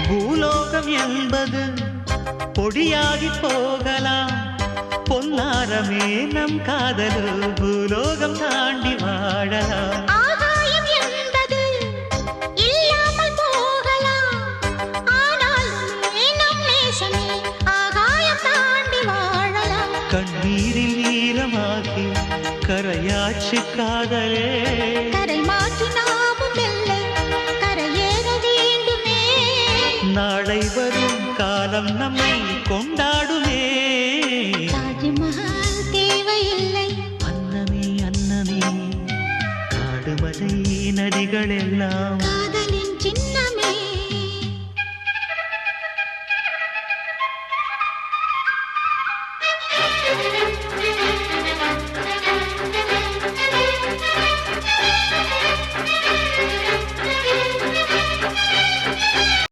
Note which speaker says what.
Speaker 1: பூலோகம் என்பது பொடியாகி போகலாம், பொன்னாரமே நம் காதலு பூலோகம் தாண்டி வாழலாம்.
Speaker 2: ஆகாயம் என்பது இல்லாமல் போகலாம், ஆனாலுமே நம் நேசமே ஆகாயம் தாண்டி வாழலாம்.
Speaker 1: கண்ணீரில் ஈரமாகி கரையாச்சு காதலே,
Speaker 2: கரை மாற்றி நாமும் இல்லை கரையேற வேண்டுமே.
Speaker 1: நாளை வரும் காலம் நம்மை கொண்டாடுமே.
Speaker 2: தாஜ்மஹால் தேவையில்லை
Speaker 1: அன்னமே அன்னமே, காடுமலை நதிகள் எல்லாம்